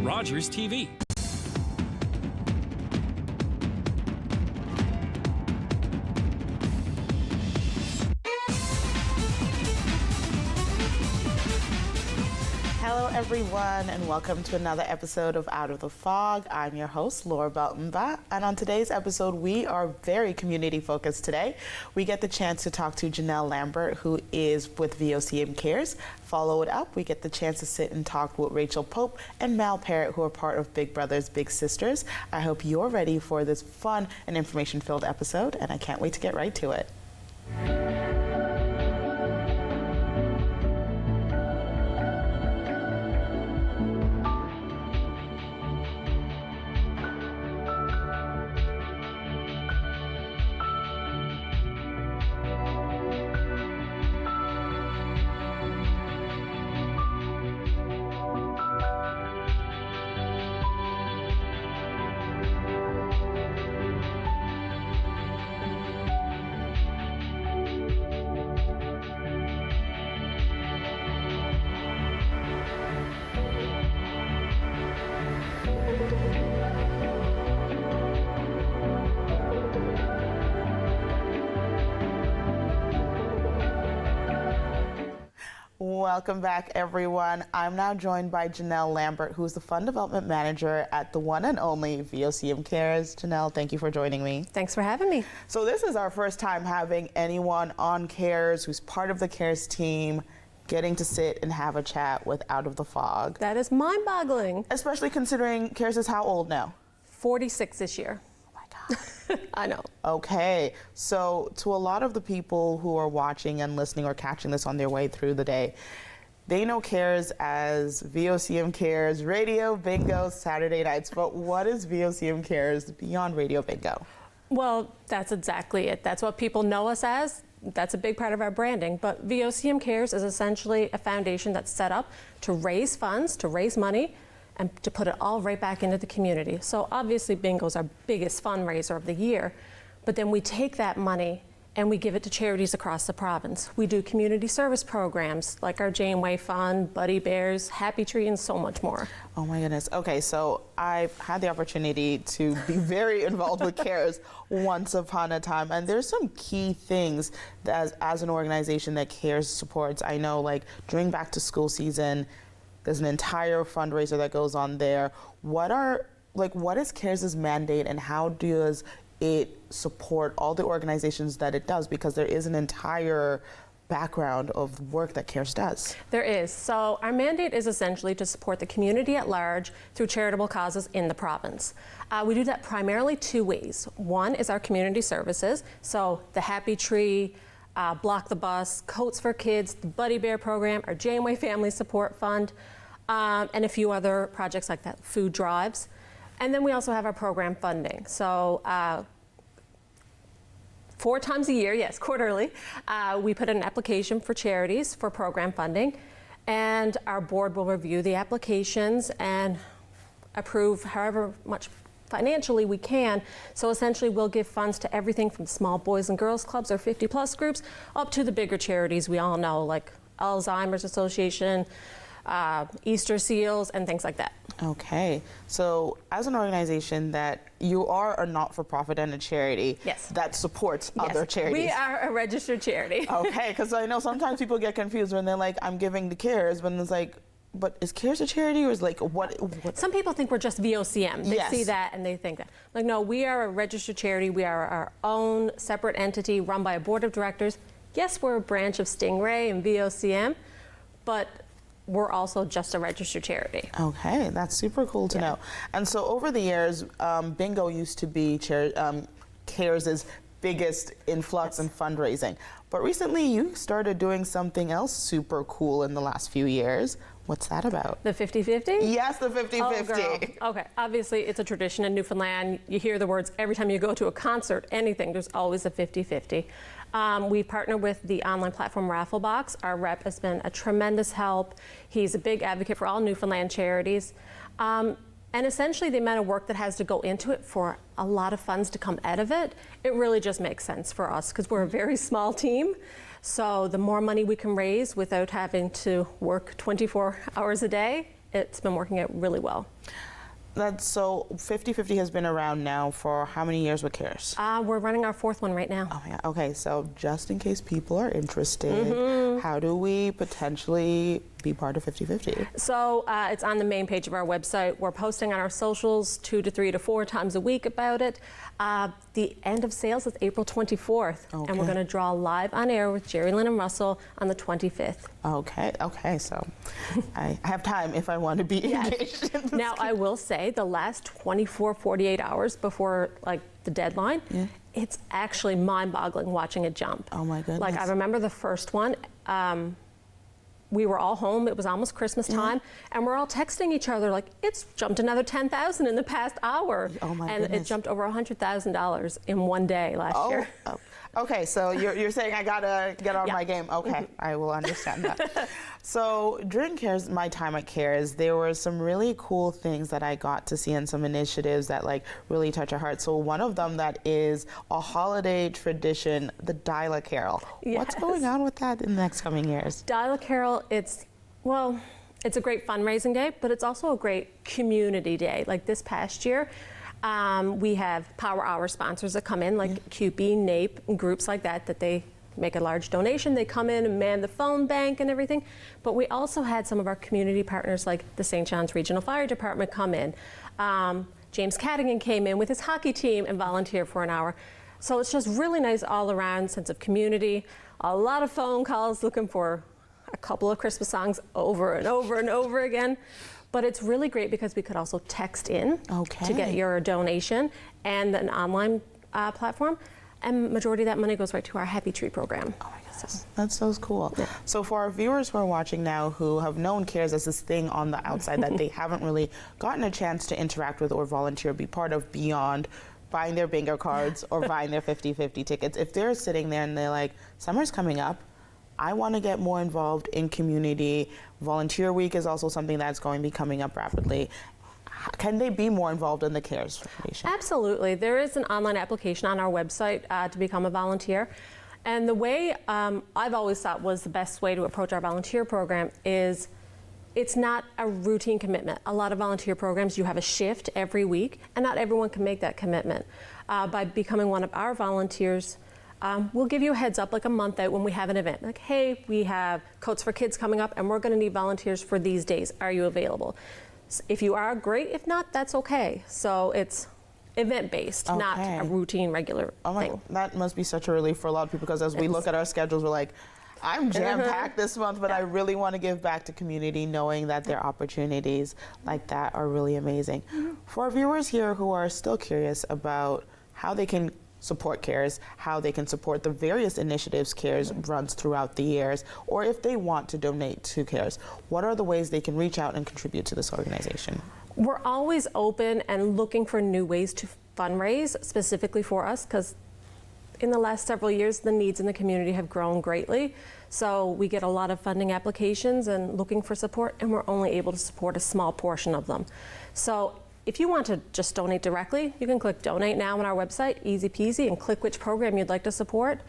Rogers TV. Hello everyone, and welcome to another episode of Out of the Fog. I'm your host, Laura Beltonba, and on today's episode, we are very community focused today. We get the chance to talk to Janelle Lambert, who is with VOCM Cares. Follow it up, we get the chance to sit and talk with Rachel Pope and Mal Parrott, who are part of Big Brothers Big Sisters. I hope you're ready for this fun and information-filled episode, and I can't wait to get right to it. Welcome back, everyone. I'm now joined by Janelle Lambert, who's the Fund Development Manager at the one and only VOCM Cares. Janelle, thank you for joining me. Thanks for having me. So this is our first time having anyone on Cares who's part of the Cares team getting to sit and have a chat with Out of the Fog. That is mind-boggling. Especially considering Cares is how old now? 46 this year. Oh my God. I know. Okay, so to a lot of the people who are watching and listening or catching this on their way through the day, they know Cares as VOCM Cares, Radio Bingo, Saturday nights. But what is VOCM Cares beyond Radio Bingo? Well, that's exactly it. That's what people know us as. That's a big part of our branding. But VOCM Cares is essentially a foundation that's set up to raise funds, to raise money, and to put it all right back into the community. So obviously bingo is our biggest fundraiser of the year, but then we take that money and we give it to charities across the province. We do community service programs like our Janeway Fund, Buddy Bears, Happy Tree, and so much more. Oh my goodness. Okay, so I've had the opportunity to be very involved with Cares once upon a time, and there's some key things that as an organization that Cares supports. I know, like during back to school season, there's an entire fundraiser that goes on there. What is Cares' mandate, and how does it support all the organizations that it does? Because there is an entire background of work that Cares does. There is. So our mandate is essentially to support the community at large through charitable causes in the province. We do that primarily two ways. One is our community services, so the Happy Tree, Block the Bus, Coats for Kids, the Buddy Bear program, our Janeway Family Support Fund, and a few other projects like that, food drives. And then we also have our program funding. So 4 times a year, yes, quarterly, we put in an application for charities for program funding, and our board will review the applications and approve however much financially we can. So essentially we'll give funds to everything from small boys and girls clubs or 50 plus groups up to the bigger charities we all know, like Alzheimer's Association, Easter Seals, and things like that. Okay, so as an organization that you are a not-for-profit and a charity, yes, that supports other charities. We are a registered charity. Okay, because I know sometimes people get confused when they're like, I'm giving to Cares, but it's like, but is Cares a charity, or is like what? Some people think we're just VOCM. They Yes. see that and they think that. Like, no, we are a registered charity. We are our own separate entity run by a board of directors. Yes, we're a branch of Stingray and VOCM, but we're also just a registered charity. Okay, that's super cool to know. And so over the years, bingo used to be Cares' biggest influx in fundraising. But recently you started doing something else super cool in the last few years. What's that about? The 50-50? Yes, the 50-50. Oh, okay, obviously it's a tradition in Newfoundland. You hear the words every time you go to a concert, anything, there's always a 50-50. We partner with the online platform Rafflebox. Our rep has been a tremendous help. He's a big advocate for all Newfoundland charities. And essentially the amount of work that has to go into it for a lot of funds to come out of it, it really just makes sense for us because we're a very small team. So the more money we can raise without having to work 24 hours a day, it's been working out really well. That's so 50/50 has been around now for how many years with CARES? We're running our 4th one right now. Oh my God. Okay, so just in case people are interested, how do we potentially be part of 50/50? So it's on the main page of our website. We're posting on our socials 2 to 3 to 4 times a week about it. The end of sales is April 24th, and we're going to draw live on air with Jerry Lynn and Russell on the 25th. Okay, so I have time if I want to be engaged in this. Now, I will say the last 24, 48 hours before like the deadline, it's actually mind-boggling watching it jump. Oh my goodness. Like I remember the first one, we were all home, it was almost Christmas time, and we're all texting each other like, it's jumped another 10,000 in the past hour. Oh my and goodness. it jumped over $100,000 in one day last year. Okay, so you're saying I gotta get on my game. Okay, I will understand that. So during CARES, my time at CARES, there were some really cool things that I got to see and some initiatives that like really touch our heart. So one of them that is a holiday tradition, the Dial-A Carol. What's going on with that in the next coming years? Dial-A Carol, it's a great fundraising day, but it's also a great community day. Like this past year, we have Power Hour sponsors that come in, like CUPE, NAPE, and groups like that, that they make a large donation. They come in and man the phone bank and everything. But we also had some of our community partners, like the St. John's Regional Fire Department, come in. James Cadigan came in with his hockey team and volunteered for an hour. So it's just really nice all around sense of community. A lot of phone calls looking for a couple of Christmas songs over and over and over again. But it's really great because we could also text in to get your donation and an online platform. And majority of that money goes right to our Happy Tree program. Oh my goodness, that's so cool. Yeah. So for our viewers who are watching now who have known CARES as this thing on the outside that they haven't really gotten a chance to interact with or volunteer, be part of beyond buying their bingo cards or buying their 50/50 tickets, if they're sitting there and they're like, summer's coming up, I want to get more involved in community. Volunteer Week is also something that's going to be coming up rapidly. Can they be more involved in the CARES Foundation? Absolutely. There is an online application on our website to become a volunteer. And the way I've always thought was the best way to approach our volunteer program is it's not a routine commitment. A lot of volunteer programs, you have a shift every week, and not everyone can make that commitment. By becoming one of our volunteers, we'll give you a heads up like a month out when we have an event. Like, hey, we have Coats for Kids coming up and we're going to need volunteers for these days. Are you available? If you are, great. If not, that's okay. So it's event-based, not a routine, regular thing. That must be such a relief for a lot of people because as we look at our schedules, we're like, I'm jam-packed this month, but I really want to give back to community knowing that their opportunities like that are really amazing. For our viewers here who are still curious about how they can support CARES, how they can support the various initiatives CARES runs throughout the years, or if they want to donate to CARES, what are the ways they can reach out and contribute to this organization? We're always open and looking for new ways to fundraise specifically for us because in the last several years, the needs in the community have grown greatly. So we get a lot of funding applications and looking for support, and we're only able to support a small portion of them. So if you want to just donate directly, you can click Donate Now on our website, easy peasy, and click which program you'd like to support.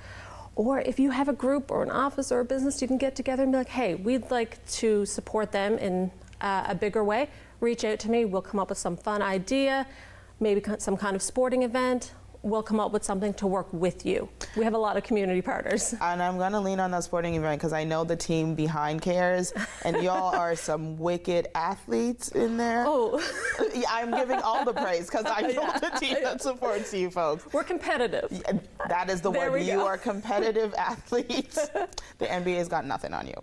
Or if you have a group or an office or a business, you can get together and be like, hey, we'd like to support them in a bigger way. Reach out to me. We'll come up with some fun idea, maybe some kind of sporting event. We'll come up with something to work with you. We have a lot of community partners. And I'm going to lean on that sporting event because I know the team behind CARES, and y'all are some wicked athletes in there. Oh. Yeah, I'm giving all the praise because I know the team that supports you folks. We're competitive. That is the word. You are competitive athletes. The NBA's got nothing on you.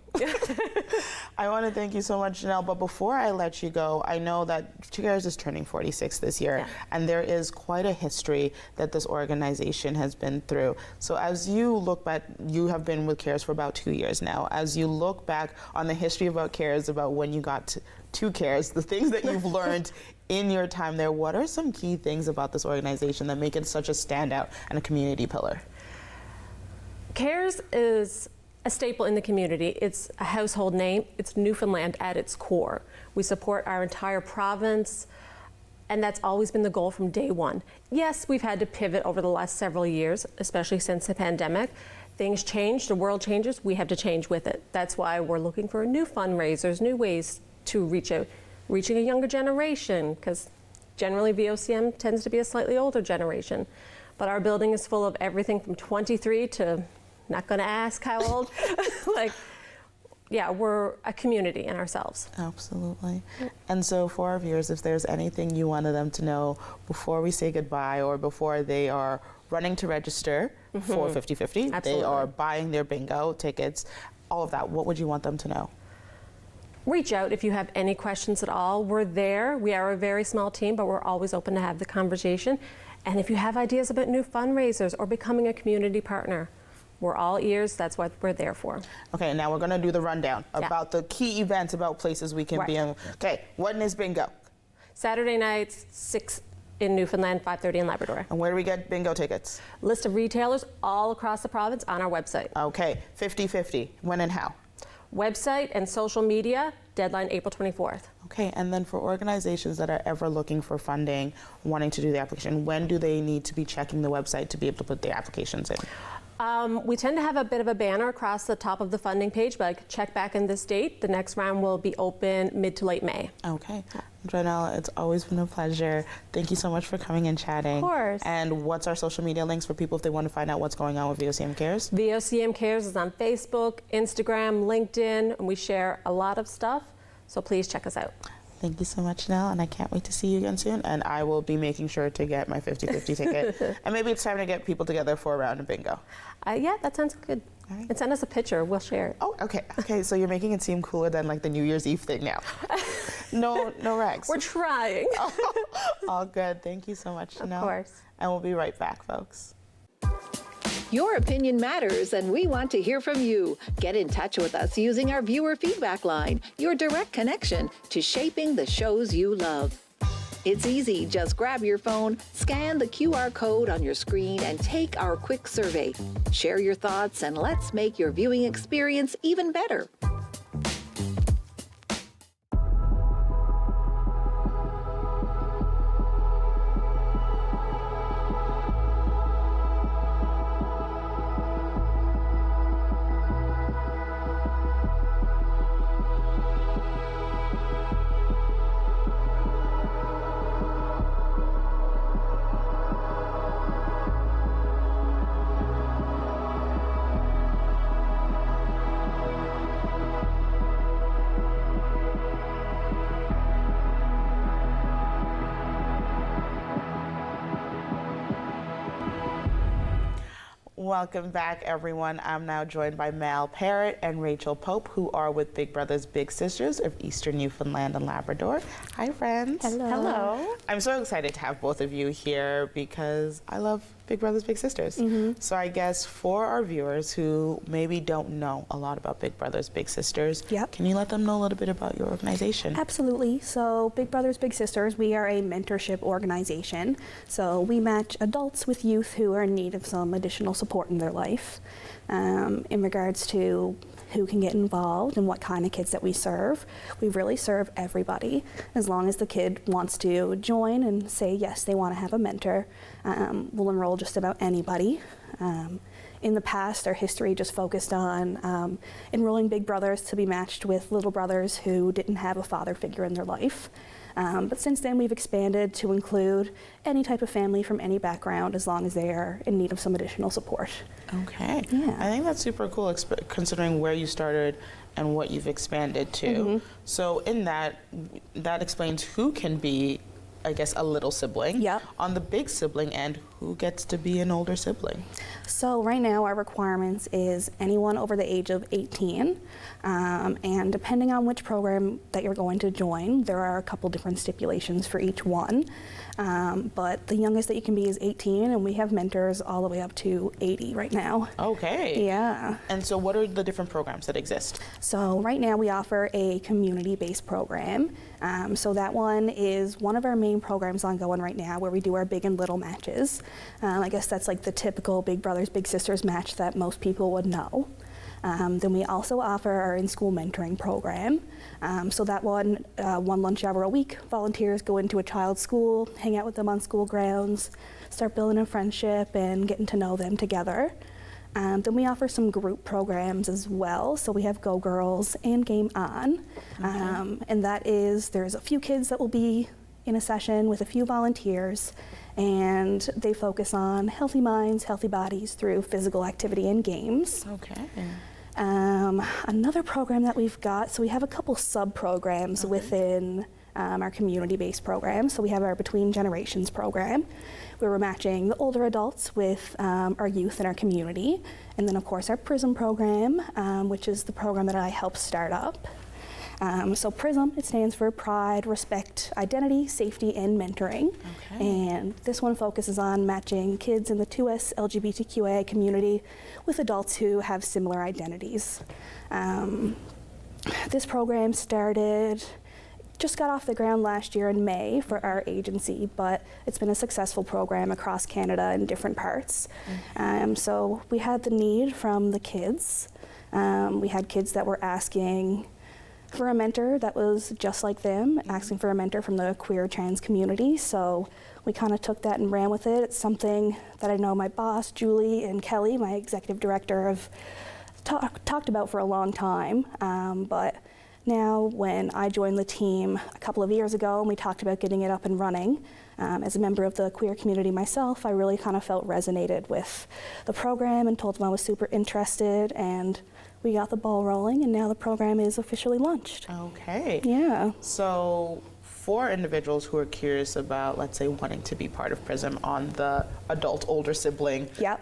I want to thank you so much, Janelle. But before I let you go, I know that CARES is turning 46 this year, and there is quite a history that this organization has been through. So as you look back, you have been with CARES for about 2 years now. As you look back on the history about CARES, about when you got to CARES, the things that you've learned in your time there, what are some key things about this organization that make it such a standout and a community pillar? CARES is a staple in the community. It's a household name. It's Newfoundland at its core. We support our entire province, and that's always been the goal from day one. Yes, we've had to pivot over the last several years, especially since the pandemic. Things change, the world changes, we have to change with it. That's why we're looking for new fundraisers, new ways to reach out reaching a younger generation, because generally VOCM tends to be a slightly older generation. But our building is full of everything from 23 to, not going to ask how old. Like, yeah, we're a community in ourselves. Absolutely. And so for our viewers, if there's anything you wanted them to know before we say goodbye or before they are running to register for 50/50, they are buying their bingo tickets, all of that, what would you want them to know? Reach out if you have any questions at all. We're there. We are a very small team, but we're always open to have the conversation. And if you have ideas about new fundraisers or becoming a community partner, we're all ears. That's what we're there for. Okay, now we're going to do the rundown about the key events, about places we can be in. Okay, when is bingo? Saturday nights, 6 in Newfoundland, 5:30 in Labrador. And where do we get bingo tickets? List of retailers all across the province on our website. Okay, 50/50, when and how? Website and social media, deadline April 24th. Okay, and then for organizations that are ever looking for funding, wanting to do the application, when do they need to be checking the website to be able to put their applications in? We tend to have a bit of a banner across the top of the funding page, but check back in this date. The next round will be open mid to late May. Okay. Janelle, it's always been a pleasure. Thank you so much for coming and chatting. Of course. And what's our social media links for people if they want to find out what's going on with VOCM Cares? VOCM Cares is on Facebook, Instagram, LinkedIn, and we share a lot of stuff, so please check us out. Thank you so much, Nell, and I can't wait to see you again soon. And I will be making sure to get my 50/50 ticket. And maybe it's time to get people together for a round of bingo. Yeah, that sounds good. All right. And send us a picture. We'll share it. Oh, okay. Okay, so you're making it seem cooler than like the New Year's Eve thing now. No rags. We're trying. All good. Thank you so much, Janelle. Of course. And we'll be right back, folks. Your opinion matters, and we want to hear from you. Get in touch with us using our viewer feedback line, your direct connection to shaping the shows you love. It's easy. Just grab your phone, scan the QR code on your screen, and take our quick survey. Share your thoughts, and let's make your viewing experience even better. Welcome back, everyone. I'm now joined by Mal Parrott and Rachel Pope, who are with Big Brothers Big Sisters of Eastern Newfoundland and Labrador. Hi, friends. Hello. I'm so excited to have both of you here because I love Big Brothers Big Sisters. So I guess for our viewers who maybe don't know a lot about Big Brothers Big Sisters, can you let them know a little bit about your organization? Absolutely. So Big Brothers Big Sisters, we are a mentorship organization. So we match adults with youth who are in need of some additional support in their life. In regards to who can get involved and what kind of kids that we serve, we really serve everybody. As long as the kid wants to join and say yes, they want to have a mentor, we'll enroll just about anybody. In the past, our history just focused on enrolling big brothers to be matched with little brothers who didn't have a father figure in their life. But since then, we've expanded to include any type of family from any background, as long as they are in need of some additional support. Okay. Yeah. I think that's super cool, considering where you started and what you've expanded to. So in that explains who can be, I guess, a little sibling. Yep. On the big sibling end, who gets to be an older sibling? So right now our requirements is anyone over the age of 18, and depending on which program that you're going to join, there are a couple different stipulations for each one. But the youngest that you can be is 18, and we have mentors all the way up to 80 right now. Okay. Yeah. And so what are the different programs that exist? So right now we offer a community-based program. So that one is one of our main programs ongoing right now, where we do our big and little matches. I guess that's like the typical Big Brothers Big Sisters match that most people would know. Then we also offer our in-school mentoring program. So that one lunch hour a week, volunteers go into a child's school, hang out with them on school grounds, start building a friendship and getting to know them together. Then we offer some group programs as well. So we have Go Girls and Game On. And that is, there's a few kids that will be in a session with a few volunteers, and they focus on healthy minds, healthy bodies through physical activity and games. Okay. Another program that we've got, so we have a couple sub-programs within our community-based program. So we have our Between Generations program, where we're matching the older adults with our youth in our community. And then of course our PRISM program, which is the program that I helped start up. So PRISM, it stands for Pride, Respect, Identity, Safety, and Mentoring. And this one focuses on matching kids in the 2S LGBTQIA community with adults who have similar identities. This program just got off the ground last year in May for our agency, but it's been a successful program across Canada in different parts. So we had the need from the kids. We had kids that were asking for a mentor that was just like them, asking for a mentor from the queer trans community. So we kind of took that and ran with it. It's something that I know my boss, Julie, and Kelly, my executive director, have talked about for a long time. But now when I joined the team a couple of years ago and we talked about getting it up and running, as a member of the queer community myself, I really kind of felt resonated with the program and told them I was super interested, and we got the ball rolling, and now the program is officially launched. Okay. Yeah. So for individuals who are curious about, let's say, wanting to be part of PRISM on the adult older sibling Yep.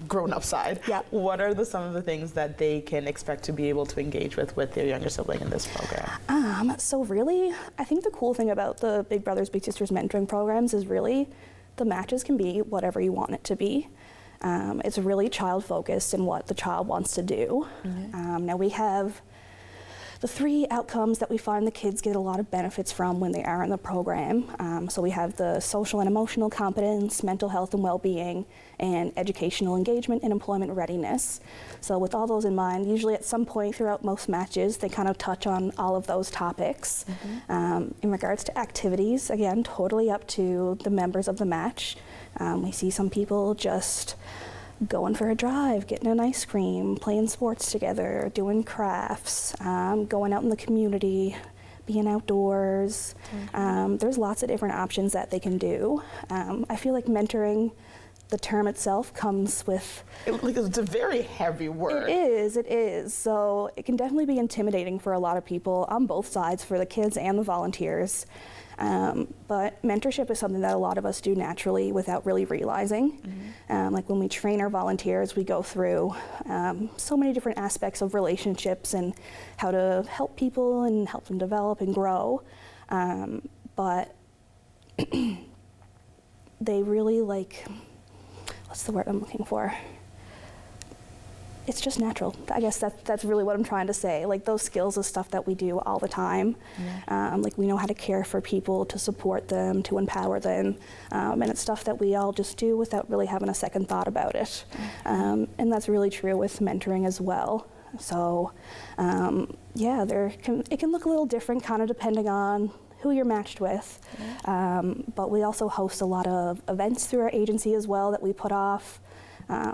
grown-up side, Yep. what are some of the things that they can expect to be able to engage with their younger sibling in this program? So really, I think the cool thing about the Big Brothers Big Sisters mentoring programs is really the matches can be whatever you want it to be. It's really child-focused in what the child wants to do. Now we have the 3 outcomes that we find the kids get a lot of benefits from when they are in the program. So we have the social and emotional competence, mental health and well-being, and educational engagement and employment readiness. So with all those in mind, usually at some point throughout most matches, they kind of touch on all of those topics. In regards to activities, again, totally up to the members of the match. We see some people just going for a drive, getting an ice cream, playing sports together, doing crafts, going out in the community, being outdoors. There's lots of different options that they can do. I feel like mentoring, the term itself comes with... It's a very heavy word. It is. So it can definitely be intimidating for a lot of people on both sides, for the kids and the volunteers. But mentorship is something that a lot of us do naturally without really realizing. Like when we train our volunteers, we go through so many different aspects of relationships and how to help people and help them develop and grow. But they really what's the word I'm looking for? It's just natural. I guess that's really what I'm trying to say. Like those skills is stuff that we do all the time. Like we know how to care for people, to support them, to empower them. And it's stuff that we all just do without really having a second thought about it. And that's really true with mentoring as well. So yeah, it can look a little different kind of depending on who you're matched with. But we also host a lot of events through our agency as well that we put off.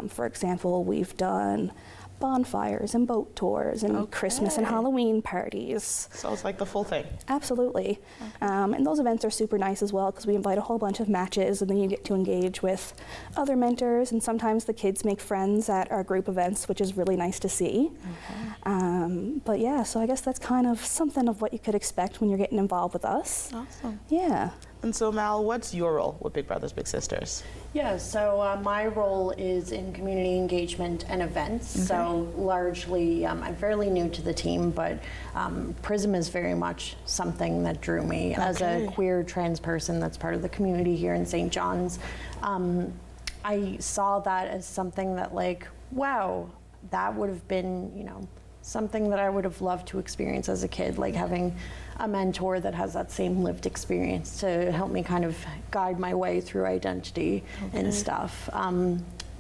For example, we've done bonfires and boat tours and Christmas and Halloween parties. So it's like the full thing. Absolutely. And those events are super nice as well because we invite a whole bunch of matches, and then you get to engage with other mentors, and sometimes the kids make friends at our group events, which is really nice to see. But yeah, so I guess that's kind of something of what you could expect when you're getting involved with us. Awesome. Yeah. And so Mal, what's your role with Big Brothers Big Sisters? Yeah, so my role is in community engagement and events. So largely, I'm fairly new to the team, but PRISM is very much something that drew me as a queer trans person that's part of the community here in St. John's. I saw that as something that wow, that would have been, something that I would have loved to experience as a kid, like having a mentor that has that same lived experience to help me kind of guide my way through identity and stuff.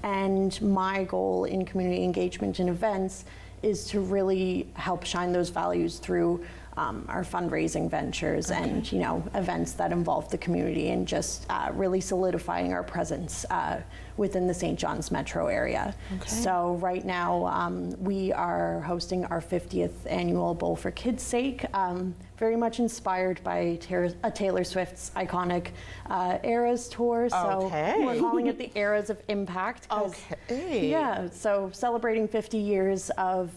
And my goal in community engagement and events is to really help shine those values through our fundraising ventures and events that involve the community, and just really solidifying our presence within the St. John's metro area. So right now we are hosting our 50th annual Bowl for Kids' Sake, very much inspired by Taylor Swift's iconic Eras tour. So we're calling it the Eras of Impact. Yeah, so celebrating 50 years of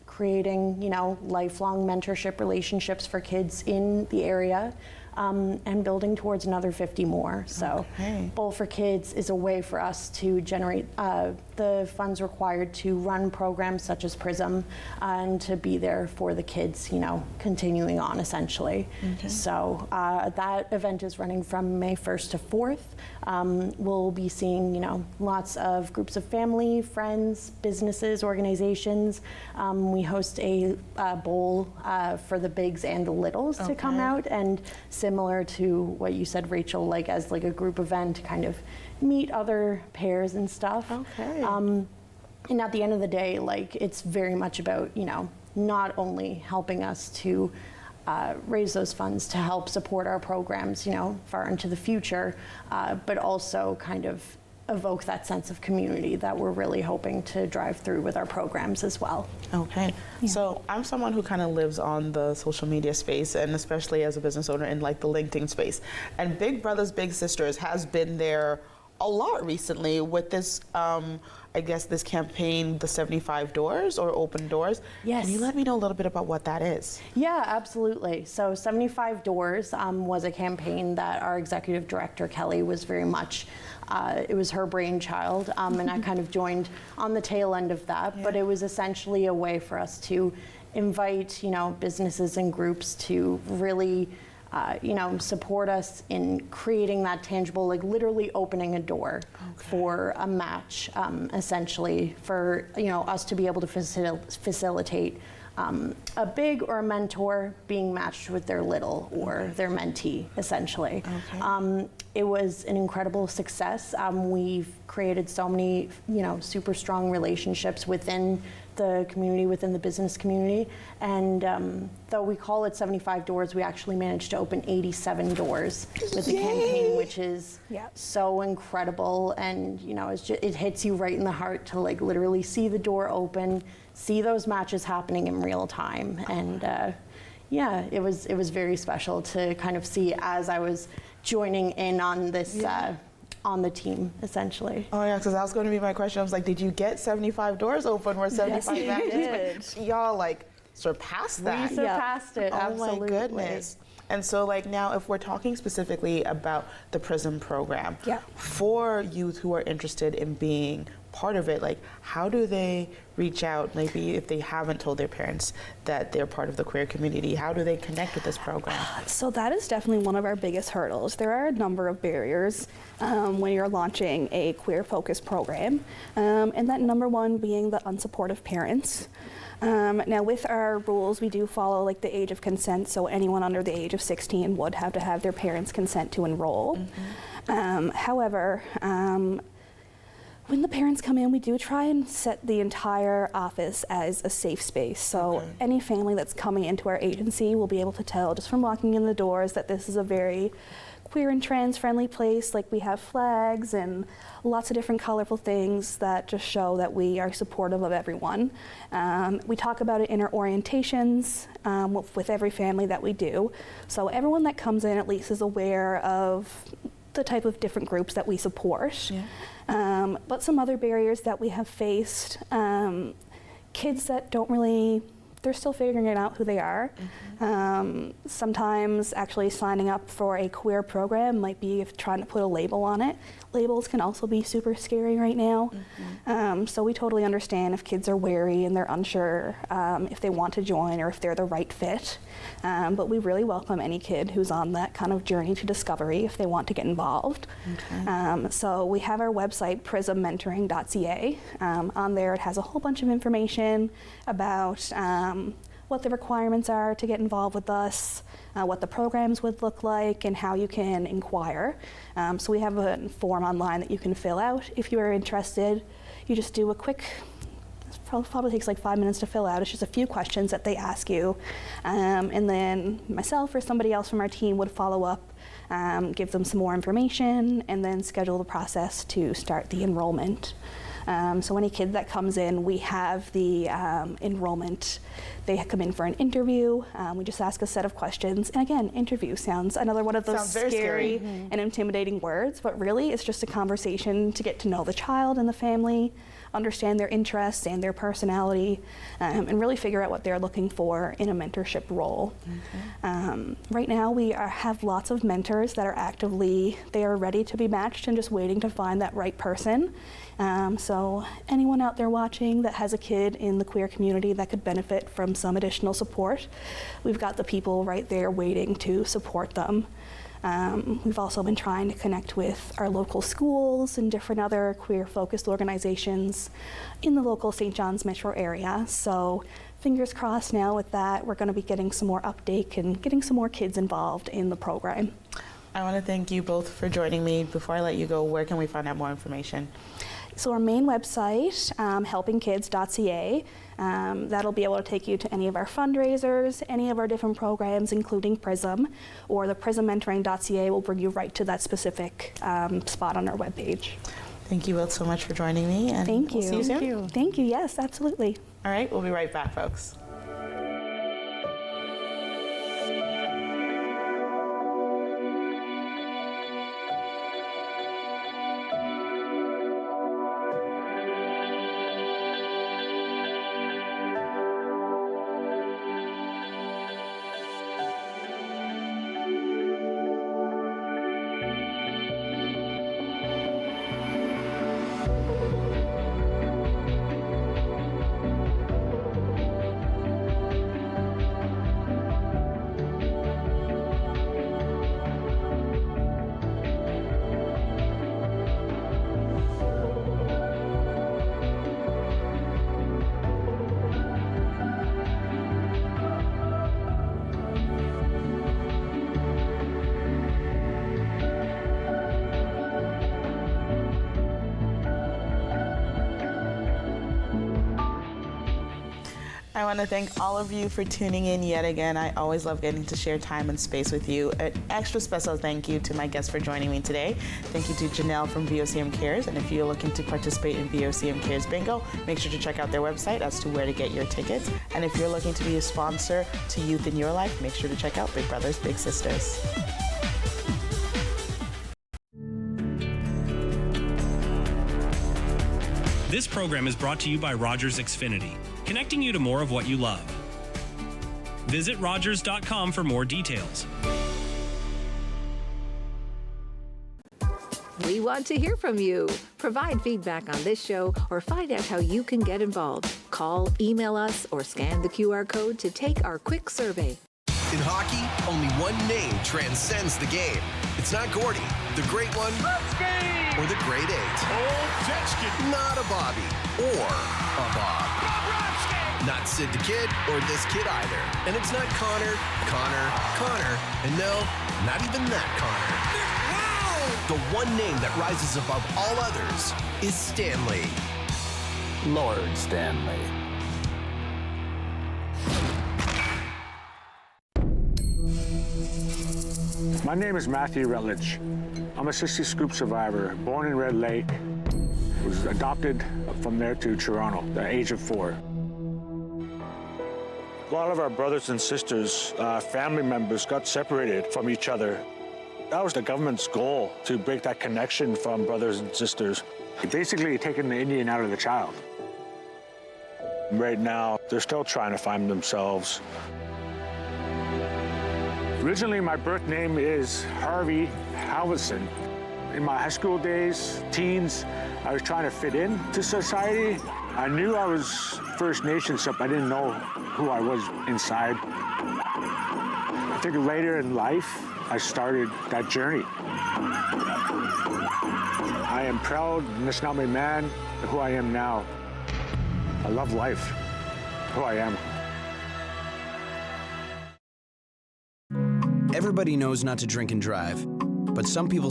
creating, lifelong mentorship relationships for kids in the area, and building towards another 50 more. So Bowl for Kids is a way for us to generate the funds required to run programs such as PRISM, and to be there for the kids, continuing on essentially. So that event is running from May 1st to 4th. We'll be seeing, lots of groups of family, friends, businesses, organizations. We host a bowl for the bigs and the littles to come out, and similar to what you said, Rachel, like as like a group event, kind of meet other pairs and stuff. And at the end of the day, like, it's very much about, not only helping us to raise those funds to help support our programs, far into the future, but also kind of evoke that sense of community that we're really hoping to drive through with our programs as well. So I'm someone who kind of lives on the social media space, and especially as a business owner in like the LinkedIn space. And Big Brothers Big Sisters has been there a lot recently with this, I guess this campaign, the 75 Doors or Open Doors. Yes. Can you let me know a little bit about what that is? Yeah, absolutely. So 75 Doors was a campaign that our executive director, Kelly, was very much, it was her brainchild, and I kind of joined on the tail end of that, but it was essentially a way for us to invite, businesses and groups to really support us in creating that tangible, like literally opening a door for a match, essentially for, us to be able to facilitate a big or a mentor being matched with their little or their mentee, essentially. It was an incredible success. We've created so many, super strong relationships within the community, within the business community. And though we call it 75 Doors, we actually managed to open 87 doors with the campaign, which is so incredible. And, it's just, it hits you right in the heart to like literally see the door open, see those matches happening in real time. And it was very special to kind of see as I was joining in on this on the team, essentially. Oh yeah, because that was going to be my question. I was like, did you get 75 doors open where 75 matches? Y'all like surpassed that. We surpassed it, absolutely. Oh my goodness. And so like now if we're talking specifically about the PRISM program, for youth who are interested in being part of it, like how do they reach out, maybe if they haven't told their parents that they're part of the queer community, how do they connect with this program? So that is definitely one of our biggest hurdles. There are a number of barriers when you're launching a queer focused program, and that number one being the unsupportive parents. Now with our rules, we do follow like the age of consent, so anyone under the age of 16 would have to have their parents' consent to enroll. However, when the parents come in, we do try and set the entire office as a safe space. So any family that's coming into our agency will be able to tell just from walking in the doors that this is a very queer and trans friendly place. Like we have flags and lots of different colorful things that just show that we are supportive of everyone. We talk about it in our orientations with every family that we do. So everyone that comes in at least is aware of the type of different groups that we support. But some other barriers that we have faced, kids that don't really, they're still figuring it out who they are. Sometimes actually signing up for a queer program might be trying to put a label on it. Labels can also be super scary right now. So we totally understand if kids are wary and they're unsure if they want to join or if they're the right fit. But we really welcome any kid who's on that kind of journey to discovery if they want to get involved. So we have our website, prismmentoring.ca. On there it has a whole bunch of information about what the requirements are to get involved with us, what the programs would look like, and how you can inquire. So we have a form online that you can fill out if you are interested. You just do a quick probably takes like 5 minutes to fill out. It's just a few questions that they ask you. And then myself or somebody else from our team would follow up, give them some more information, and then schedule the process to start the enrollment. So any kid that comes in, we have the enrollment. They come in for an interview. We just ask a set of questions. And again, interview sounds another one of those scary and intimidating words, but really it's just a conversation to get to know the child and the family, understand their interests and their personality, and really figure out what they're looking for in a mentorship role. Right now we have lots of mentors that are they are ready to be matched and just waiting to find that right person. So anyone out there watching that has a kid in the queer community that could benefit from some additional support, we've got the people right there waiting to support them. We've also been trying to connect with our local schools and different other queer-focused organizations in the local St. John's metro area. So fingers crossed now with that, we're going to be getting some more uptake and getting some more kids involved in the program. I want to thank you both for joining me. Before I let you go, where can we find out more information? So our main website, helpingkids.ca, that'll be able to take you to any of our fundraisers, any of our different programs, including PRISM, or the PRISMmentoring.ca will bring you right to that specific spot on our webpage. Thank you both so much for joining me. And Thank you. We'll see you soon. Thank you. Yes, absolutely. All right, we'll be right back, folks. I want to thank all of you for tuning in yet again. I always love getting to share time and space with you. An extra special thank you to my guests for joining me today. Thank you to Janelle from VOCM Cares. And if you're looking to participate in VOCM Cares Bingo, make sure to check out their website as to where to get your tickets. And if you're looking to be a sponsor to youth in your life, make sure to check out Big Brothers Big Sisters. This program is brought to you by Rogers Xfinity, connecting you to more of what you love. Visit Rogers.com for more details. We want to hear from you. Provide feedback on this show or find out how you can get involved. Call, email us, or scan the QR code to take our quick survey. In hockey, only one name transcends the game. It's not Gordy, the great one, or the great eight. Not a Bobby or a Bob. Not Sid the Kid or this kid either. And it's not Connor, and no, not even that Connor. The one name that rises above all others is Stanley. Lord Stanley. My name is Matthew Rutledge. I'm a 60 Scoop survivor, born in Red Lake. Was adopted from there to Toronto at the age of 4. A lot of our brothers and sisters, family members got separated from each other. That was the government's goal, to break that connection from brothers and sisters. Basically taking the Indian out of the child. Right now, they're still trying to find themselves. Originally, my birth name is Harvey Halverson. In my high school days, teens, I was trying to fit into society. I knew I was First Nations, but I didn't know who I was inside. I think later in life, I started that journey. I am proud, Nishnawbe man, who I am now. I love life, who I am. Everybody knows not to drink and drive, but some people